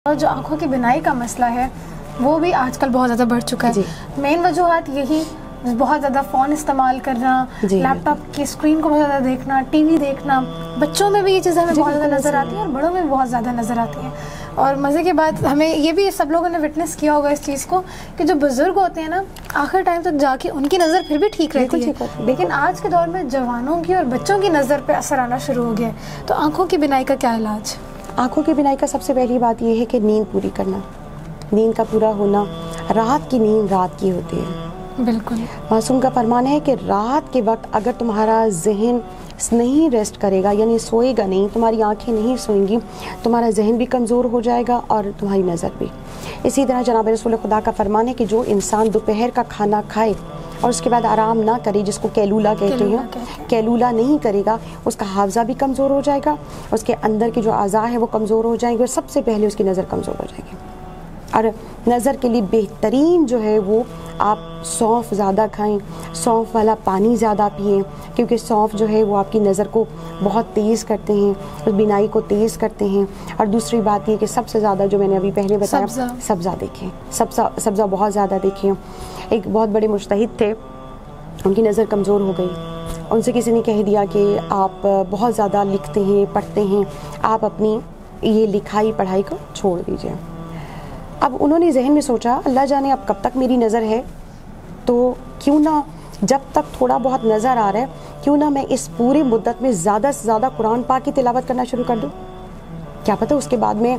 اور جو آنکھوں کی بینائی کا مسئلہ ہے وہ بھی آج کل بہت زیادہ بڑھ چکا ہے. مین وجوہات یہی بہت زیادہ فون استعمال کرنا, لیپ ٹاپ کی اسکرین کو بہت زیادہ دیکھنا, ٹی وی دیکھنا. بچوں میں بھی یہ چیزیں ہمیں بہت زیادہ نظر آتی ہیں اور بڑوں میں بھی بہت زیادہ نظر آتی ہیں. اور مزے کی بات ہمیں یہ بھی سب لوگوں نے وٹنس کیا ہوگا اس چیز کو کہ جو بزرگ ہوتے ہیں نا آخر ٹائم تک جا کے ان کی نظر پھر بھی ٹھیک رہتی ہے, لیکن آج کے دور میں جوانوں کی اور بچوں کی نظر پہ اثر آنا شروع ہو گیا ہے. تو آنکھوں کی بینائی کا کیا علاج؟ آنکھوں کی بینائی کا سب سے پہلی بات یہ ہے کہ نیند پوری کرنا. نیند کا پورا ہونا, رات کی نیند رات کی ہوتی ہے. بالکل. معصوم کا فرمان ہے کہ رات کے وقت اگر تمہارا ذہن نہیں ریسٹ کرے گا, یعنی سوئے گا نہیں, تمہاری آنکھیں نہیں سوئیں گی, تمہارا ذہن بھی کمزور ہو جائے گا اور تمہاری نظر بھی. اسی طرح جناب رسول خدا کا فرمان ہے کہ جو انسان دوپہر کا کھانا کھائے اور اس کے بعد آرام نہ کرے, جس کو کیلولا کہتے ہیں, کیلولا نہیں کرے گا, اس کا حافظہ بھی کمزور ہو جائے گا, اس کے اندر کے جو اعضاء ہیں وہ کمزور ہو جائیں گے, اور سب سے پہلے اس کی نظر کمزور ہو جائے گی. اور نظر کے لیے بہترین جو ہے وہ آپ سونف زیادہ کھائیں, سونف والا پانی زیادہ پئیں, کیونکہ سونف جو ہے وہ آپ کی نظر کو بہت تیز کرتے ہیں, اور بینائی کو تیز کرتے ہیں. اور دوسری بات یہ کہ سب سے زیادہ جو میں نے ابھی پہلے بتایا, سبزہ دیکھیں, سبزہ بہت زیادہ دیکھیں. ایک بہت بڑے مجتہد تھے, ان کی نظر کمزور ہو گئی, ان سے کسی نے کہہ دیا کہ آپ بہت زیادہ لکھتے ہیں, پڑھتے ہیں, آپ اپنی یہ لکھائی پڑھائی کو چھوڑ دیجئے. اب انہوں نے ذہن میں سوچا اللہ جانے اب کب تک میری نظر ہے, تو کیوں نہ جب تک تھوڑا بہت نظر آ رہا ہے کیوں نہ میں اس پوری مدت میں زیادہ سے زیادہ قرآن پاک کی تلاوت کرنا شروع کر دوں. کیا پتہ اس کے بعد میں,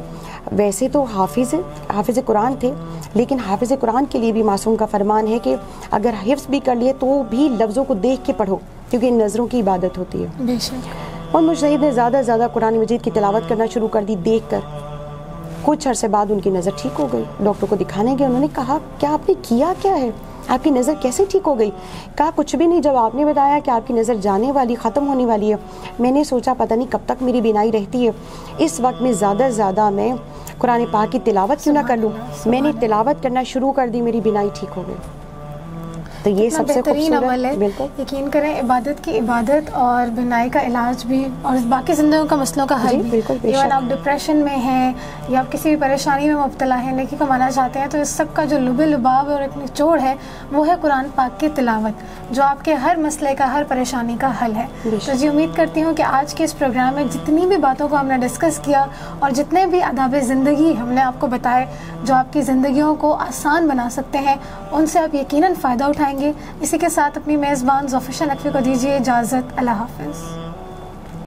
ویسے تو حافظ قرآن تھے, لیکن حافظ قرآن کے لیے بھی معصوم کا فرمان ہے کہ اگر حفظ بھی کر لیے تو بھی لفظوں کو دیکھ کے پڑھو, کیونکہ ان نظروں کی عبادت ہوتی ہے. بے شک. اور مجتہد نے زیادہ سے زیادہ قرآن مجید کی تلاوت کرنا شروع کر دی دیکھ کر. کچھ عرصے بعد ان کی نظر ٹھیک ہو گئی. ڈاکٹر کو دکھانے گئے, انہوں نے کہا کیا آپ نے کیا کیا ہے, آپ کی نظر کیسے ٹھیک ہو گئی؟ کہا کچھ بھی نہیں, جب آپ نے بتایا کہ آپ کی نظر جانے والی, ختم ہونے والی ہے, میں نے سوچا پتہ نہیں کب تک میری بینائی رہتی ہے, اس وقت میں زیادہ سے زیادہ میں قرآن پاک کی تلاوت کیوں نہ کر لوں. میں نے تلاوت کرنا شروع کر دی, میری بینائی ٹھیک ہو گئی. تو یہ سب سے بہترین عمل ہے. یقین کریں عبادت کی عبادت اور بینائی کا علاج بھی, اور باقی زندگیوں کا مسئلوں کا حل بھی. ایون آپ ڈپریشن میں ہیں یا آپ کسی بھی پریشانی میں مبتلا ہیں, نیکی کمانا چاہتے ہیں, تو اس سب کا جو لب لباب اور ایک نچوڑ ہے وہ ہے قرآن پاک کی تلاوت, جو آپ کے ہر مسئلے کا, ہر پریشانی کا حل ہے. تو جی امید کرتی ہوں کہ آج کے اس پروگرام میں جتنی بھی باتوں کو ہم نے ڈسکس کیا اور جتنے بھی آداب زندگی ہم نے آپ کو بتائے جو آپ کی زندگیوں کو آسان بنا سکتے ہیں, ان سے آپ یقیناً فائدہ اٹھائیں گے. اسی کے ساتھ اپنی میزبان ظفر شاہ نقوی کو دیجیے اجازت. اللہ حافظ.